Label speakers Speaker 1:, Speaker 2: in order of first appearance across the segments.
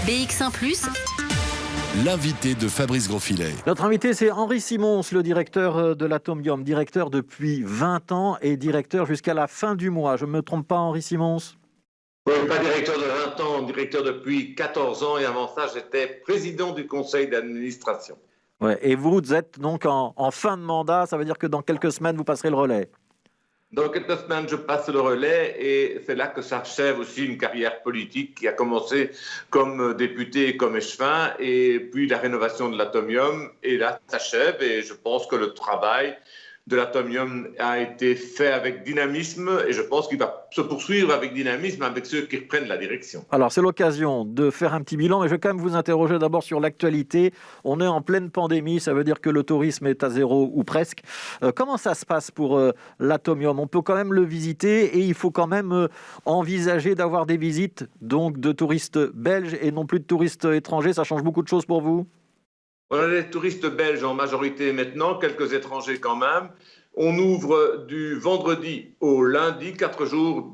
Speaker 1: BX1 ⁇
Speaker 2: L'invité de Fabrice Grosfilet.
Speaker 3: Notre invité, c'est Henri Simons, le directeur de l'Atomium, directeur depuis 20 ans et directeur jusqu'à la fin du mois. Je ne me trompe pas, Henri Simons?
Speaker 4: Oui, pas directeur de 20 ans, directeur depuis 14 ans et avant ça, j'étais président du conseil d'administration.
Speaker 3: Ouais, et vous êtes donc en fin de mandat, ça veut dire que dans quelques semaines, vous passerez le relais?
Speaker 4: Dans quelques semaines, je passe le relais et c'est là que s'achève aussi une carrière politique qui a commencé comme député et comme échevin et puis la rénovation de l'Atomium et là s'achève et je pense que le travail de l'Atomium a été fait avec dynamisme et je pense qu'il va se poursuivre avec dynamisme avec ceux qui reprennent la direction.
Speaker 3: Alors, c'est l'occasion de faire un petit bilan, mais je vais quand même vous interroger d'abord sur l'actualité. On est en pleine pandémie, ça veut dire que le tourisme est à zéro ou presque. Comment ça se passe pour l'Atomium? On peut quand même le visiter et il faut quand même envisager d'avoir des visites donc de touristes belges et non plus de touristes étrangers. Ça change beaucoup de choses pour vous?
Speaker 4: On a des touristes belges en majorité maintenant, quelques étrangers quand même. On ouvre du vendredi au lundi, 4 jours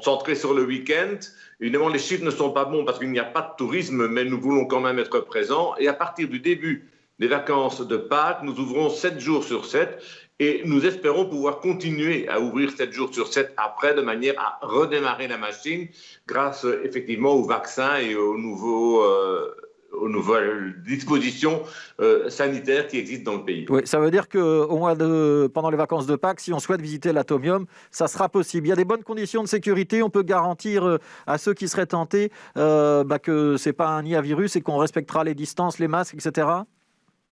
Speaker 4: centrés sur le week-end. Évidemment, les chiffres ne sont pas bons parce qu'il n'y a pas de tourisme, mais nous voulons quand même être présents. Et à partir du début des vacances de Pâques, nous ouvrons 7 jours sur 7 et nous espérons pouvoir continuer à ouvrir 7 jours sur 7 après de manière à redémarrer la machine grâce effectivement au vaccin et aux nouvelles dispositions sanitaires qui existent dans le pays.
Speaker 3: Oui, ça veut dire que pendant les vacances de Pâques, si on souhaite visiter l'Atomium, ça sera possible. Il y a des bonnes conditions de sécurité. On peut garantir à ceux qui seraient tentés que c'est pas un nid à virus et qu'on respectera les distances, les masques, etc.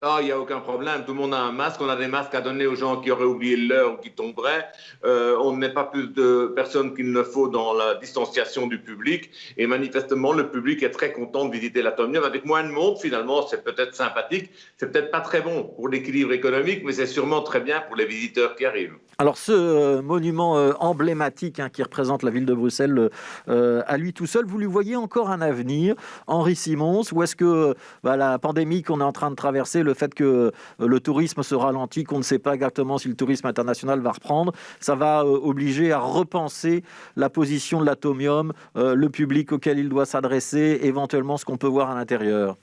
Speaker 4: Ah, il n'y a aucun problème, tout le monde a un masque, on a des masques à donner aux gens qui auraient oublié l'heure ou qui tomberaient. On ne met pas plus de personnes qu'il ne faut dans la distanciation du public et manifestement le public est très content de visiter l'Atomium. Avec moins de monde, finalement, c'est peut-être sympathique, c'est peut-être pas très bon pour l'équilibre économique, mais c'est sûrement très bien pour les visiteurs qui arrivent.
Speaker 3: Alors ce monument emblématique qui représente la ville de Bruxelles à lui tout seul, vous lui voyez encore un avenir, Henri Simons, ou est-ce que la pandémie qu'on est en train de traverser, le fait que le tourisme se ralentit, qu'on ne sait pas exactement si le tourisme international va reprendre, ça va obliger à repenser la position de l'Atomium, le public auquel il doit s'adresser, éventuellement ce qu'on peut voir à l'intérieur?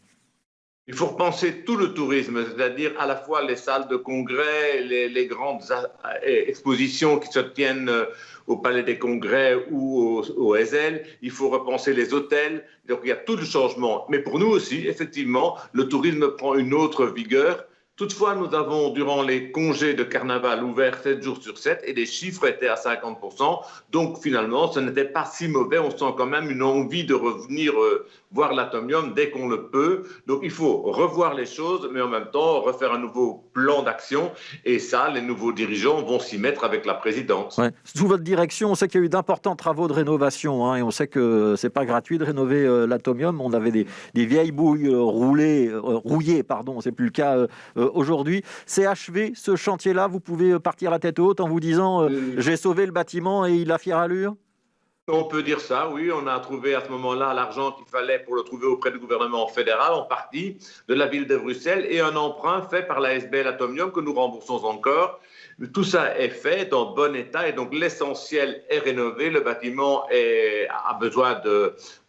Speaker 4: Il faut repenser tout le tourisme, c'est-à-dire à la fois les salles de congrès, les grandes expositions qui se tiennent au Palais des Congrès ou au Ezel. Il faut repenser les hôtels. Donc il y a tout le changement. Mais pour nous aussi, effectivement, le tourisme prend une autre vigueur. Toutefois, nous avons, durant les congés de carnaval, ouvert 7 jours sur 7 et les chiffres étaient à 50%. Donc, finalement, ce n'était pas si mauvais. On sent quand même une envie de revenir voir l'Atomium dès qu'on le peut. Donc, il faut revoir les choses, mais en même temps, refaire un nouveau plan d'action. Et ça, les nouveaux dirigeants vont s'y mettre avec la présidence.
Speaker 3: Ouais. Sous votre direction, on sait qu'il y a eu d'importants travaux de rénovation et on sait que ce n'est pas gratuit de rénover l'Atomium. On avait des vieilles bouilles rouillées, c'est plus le cas aujourd'hui. C'est achevé, ce chantier-là. Vous pouvez partir la tête haute en vous disant j'ai sauvé le bâtiment et il a fière allure.
Speaker 4: On peut dire ça, oui. On a trouvé à ce moment-là l'argent qu'il fallait pour le trouver auprès du gouvernement fédéral, en partie de la ville de Bruxelles, et un emprunt fait par la SBL Atomium que nous remboursons encore. Tout ça est fait dans bon état et donc l'essentiel est rénové. Le bâtiment a besoin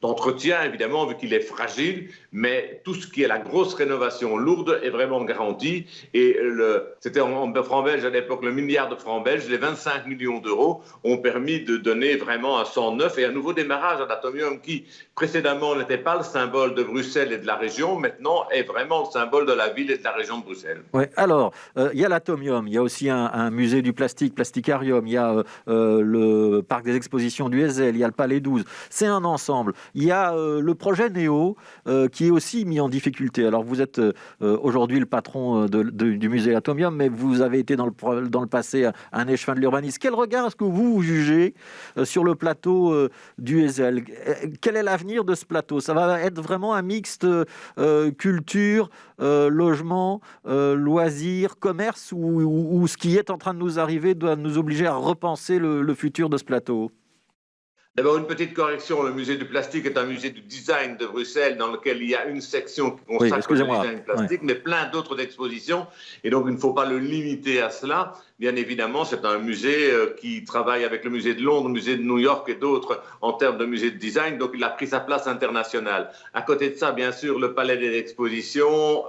Speaker 4: d'entretien, évidemment, vu qu'il est fragile, mais tout ce qui est la grosse rénovation lourde est vraiment garanti. Et c'était en francs belges à l'époque, le milliard de francs belges, les 25 millions d'euros ont permis de donner vraiment un sang neuf et un nouveau démarrage à l'Atomium qui, précédemment, n'était pas le symbole de Bruxelles et de la région, maintenant est vraiment le symbole de la ville et de la région de Bruxelles.
Speaker 3: Ouais, alors, il y a l'Atomium, il y a aussi un musée du plastique, Plasticarium, il y a le parc des expositions du Ezel, il y a le Palais 12. C'est un ensemble. Il y a le projet Néo qui est aussi mis en difficulté. Alors, vous êtes aujourd'hui le patron du musée Atomium, mais vous avez été dans le passé un échevin de l'urbanisme. Quel regard est-ce que vous jugez sur le plateau du Ezel? Quel est l'avenir de ce plateau? Ça va être vraiment un mixte culture, logement, loisirs, commerce ou ce qui est en train de nous arriver doit nous obliger à repenser le futur de ce plateau?
Speaker 4: D'abord, une petite correction. Le musée du plastique est un musée du design de Bruxelles dans lequel il y a une section qui consacre le design plastique, mais plein d'autres expositions. Et donc, il ne faut pas le limiter à cela. Bien évidemment, c'est un musée qui travaille avec le musée de Londres, le musée de New York et d'autres en termes de musée de design. Donc, il a pris sa place internationale. À côté de ça, bien sûr, le palais des expositions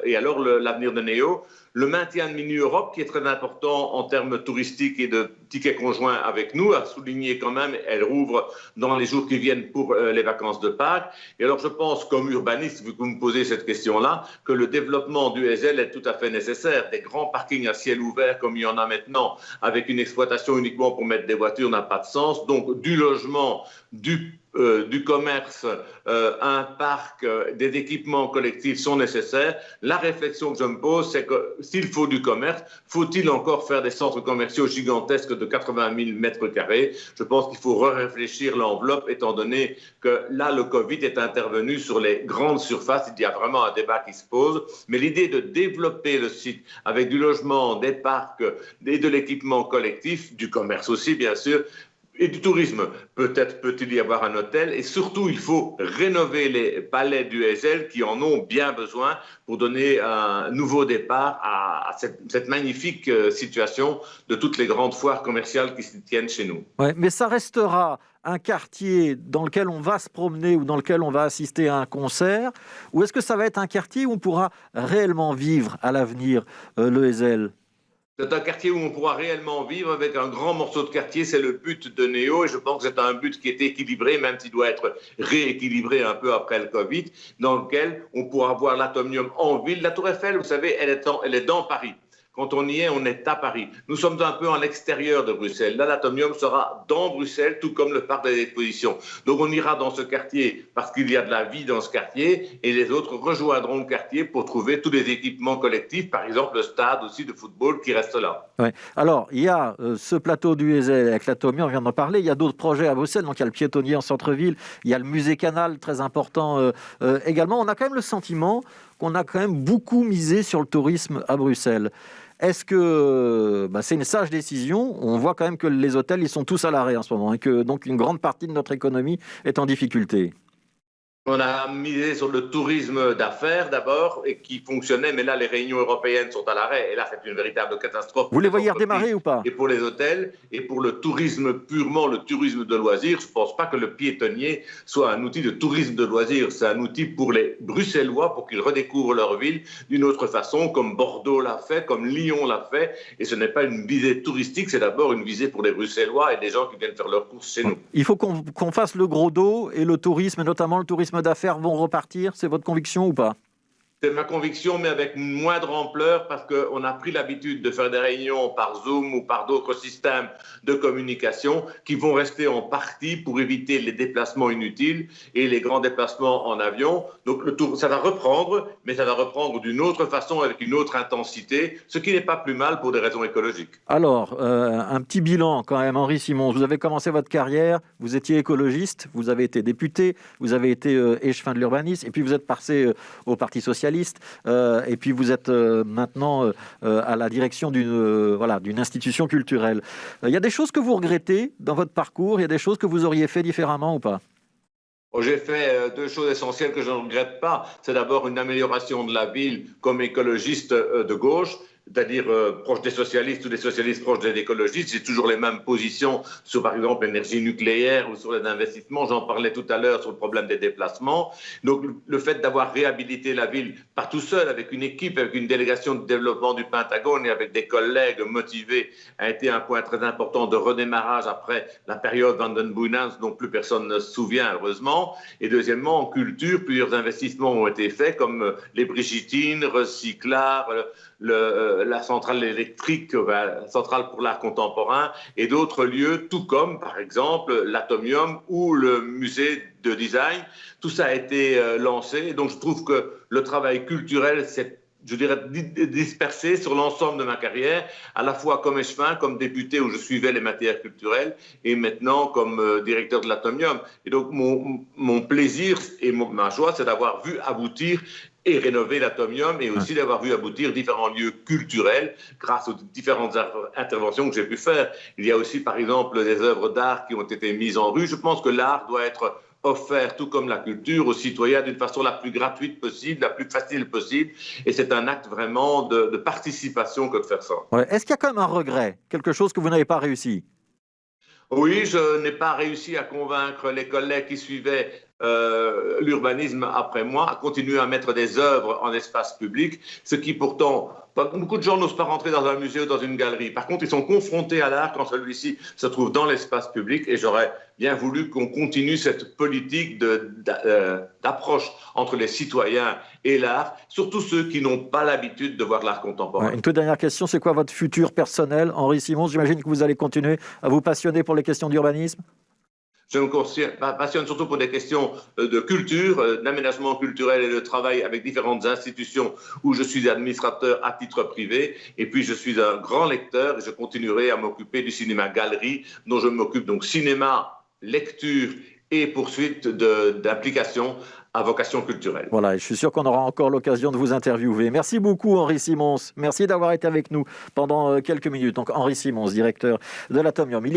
Speaker 4: et alors l'avenir de Néo. Le maintien de Mini Europe, qui est très important en termes touristiques et de tickets conjoints avec nous, à souligner quand même, elle rouvre dans les jours qui viennent pour les vacances de Pâques. Et alors je pense, comme urbaniste, vu que vous me posez cette question-là, que le développement du ESL est tout à fait nécessaire. Des grands parkings à ciel ouvert, comme il y en a maintenant, avec une exploitation uniquement pour mettre des voitures, n'a pas de sens. Donc du logement, du commerce, un parc, des équipements collectifs sont nécessaires. La réflexion que je me pose, c'est que s'il faut du commerce, faut-il encore faire des centres commerciaux gigantesques de 80 000 mètres carrés? Je pense qu'il faut réfléchir l'enveloppe, étant donné que là, le Covid est intervenu sur les grandes surfaces. Il y a vraiment un débat qui se pose. Mais l'idée de développer le site avec du logement, des parcs et de l'équipement collectif, du commerce aussi, bien sûr, et du tourisme. Peut-être peut-il y avoir un hôtel et surtout il faut rénover les palais du ESL qui en ont bien besoin pour donner un nouveau départ à cette magnifique situation de toutes les grandes foires commerciales qui se tiennent chez nous.
Speaker 3: Ouais, mais ça restera un quartier dans lequel on va se promener ou dans lequel on va assister à un concert, ou est-ce que ça va être un quartier où on pourra réellement vivre à l'avenir le ESL?
Speaker 4: C'est un quartier où on pourra réellement vivre avec un grand morceau de quartier. C'est le but de Néo et je pense que c'est un but qui est équilibré, même s'il doit être rééquilibré un peu après le Covid, dans lequel on pourra voir l'Atomium en ville. La Tour Eiffel, vous savez, elle est dans Paris. Quand on y est, on est à Paris. Nous sommes un peu en l'extérieur de Bruxelles. Là, l'Atomium sera dans Bruxelles, tout comme le parc des expositions. Donc, on ira dans ce quartier parce qu'il y a de la vie dans ce quartier et les autres rejoindront le quartier pour trouver tous les équipements collectifs, par exemple le stade aussi de football qui reste là.
Speaker 3: Ouais. Alors, il y a ce plateau du ESL avec l'Atomium, on vient d'en parler. Il y a d'autres projets à Bruxelles. Donc, il y a le piétonnier en centre-ville. Il y a le musée Canal, très important également. On a quand même le sentiment qu'on a quand même beaucoup misé sur le tourisme à Bruxelles. Est-ce que c'est une sage décision? On voit quand même que les hôtels, ils sont tous à l'arrêt en ce moment et que donc une grande partie de notre économie est en difficulté.
Speaker 4: On a misé sur le tourisme d'affaires d'abord et qui fonctionnait, mais là les réunions européennes sont à l'arrêt et là c'est une véritable catastrophe.
Speaker 3: Vous les voyez redémarrer ou pas?
Speaker 4: Et pour les hôtels et pour le tourisme purement, le tourisme de loisirs, je ne pense pas que le piétonnier soit un outil de tourisme de loisirs. C'est un outil pour les Bruxellois pour qu'ils redécouvrent leur ville d'une autre façon, comme Bordeaux l'a fait, comme Lyon l'a fait. Et ce n'est pas une visée touristique, c'est d'abord une visée pour les Bruxellois et des gens qui viennent faire leurs courses chez nous.
Speaker 3: Il faut qu'on fasse le gros dos et le tourisme, notamment le tourisme d'affaires, vont repartir. C'est votre conviction ou pas?
Speaker 4: C'est ma conviction, mais avec une moindre ampleur parce qu'on a pris l'habitude de faire des réunions par Zoom ou par d'autres systèmes de communication qui vont rester en partie pour éviter les déplacements inutiles et les grands déplacements en avion. Donc le tour, ça va reprendre, mais ça va reprendre d'une autre façon, avec une autre intensité, ce qui n'est pas plus mal pour des raisons écologiques.
Speaker 3: Alors, un petit bilan quand même, Henri Simon. Vous avez commencé votre carrière, vous étiez écologiste, vous avez été député, vous avez été échevin de l'urbanisme, et puis vous êtes passé au Parti socialiste. Et puis vous êtes maintenant à la direction d'une institution culturelle. Il y a des choses que vous regrettez dans votre parcours, il y a des choses que vous auriez fait différemment ou pas?
Speaker 4: J'ai fait deux choses essentielles que je ne regrette pas. C'est d'abord une amélioration de la ville comme écologiste de gauche, c'est-à-dire proche des socialistes ou des socialistes proches des écologistes. J'ai toujours les mêmes positions sur, par exemple, l'énergie nucléaire ou sur les investissements. J'en parlais tout à l'heure sur le problème des déplacements. Donc, le fait d'avoir réhabilité la ville, pas tout seul, avec une équipe, avec une délégation de développement du Pentagone et avec des collègues motivés, a été un point très important de redémarrage après la période Van den Boeynans, dont plus personne ne se souvient, heureusement. Et deuxièmement, en culture, plusieurs investissements ont été faits, comme les Brigittines, Recyclard, la centrale électrique, la centrale pour l'art contemporain et d'autres lieux, tout comme par exemple l'Atomium ou le musée de design. Tout ça a été lancé. Donc je trouve que le travail culturel s'est, je dirais, dispersé sur l'ensemble de ma carrière, à la fois comme échevin, comme député où je suivais les matières culturelles et maintenant comme directeur de l'Atomium. Et donc mon plaisir et ma joie, c'est d'avoir vu aboutir et rénover l'Atomium et aussi d'avoir vu aboutir différents lieux culturels grâce aux différentes interventions que j'ai pu faire. Il y a aussi, par exemple, des œuvres d'art qui ont été mises en rue. Je pense que l'art doit être offert, tout comme la culture, aux citoyens d'une façon la plus gratuite possible, la plus facile possible. Et c'est un acte vraiment de participation que de faire ça.
Speaker 3: Ouais. Est-ce qu'il y a quand même un regret, quelque chose que vous n'avez pas réussi?
Speaker 4: Oui, je n'ai pas réussi à convaincre les collègues qui suivaient l'urbanisme après moi à continuer à mettre des œuvres en espace public, ce qui pourtant, beaucoup de gens n'osent pas rentrer dans un musée ou dans une galerie. Par contre, ils sont confrontés à l'art quand celui-ci se trouve dans l'espace public et j'aurais bien voulu qu'on continue cette politique d'approche entre les citoyens et l'art, surtout ceux qui n'ont pas l'habitude de voir l'art contemporain.
Speaker 3: Ouais, une toute dernière question, c'est quoi votre futur personnel, Henri Simons? J'imagine que vous allez continuer à vous passionner pour les questions d'urbanisme?
Speaker 4: Je me passionne surtout pour des questions de culture, d'aménagement culturel et de travail avec différentes institutions où je suis administrateur à titre privé. Et puis, je suis un grand lecteur et je continuerai à m'occuper du cinéma-galerie, dont je m'occupe donc cinéma, lecture et poursuite d'implication à vocation culturelle.
Speaker 3: Voilà, et je suis sûr qu'on aura encore l'occasion de vous interviewer. Merci beaucoup, Henri Simons. Merci d'avoir été avec nous pendant quelques minutes. Donc, Henri Simons, directeur de l'Atomium.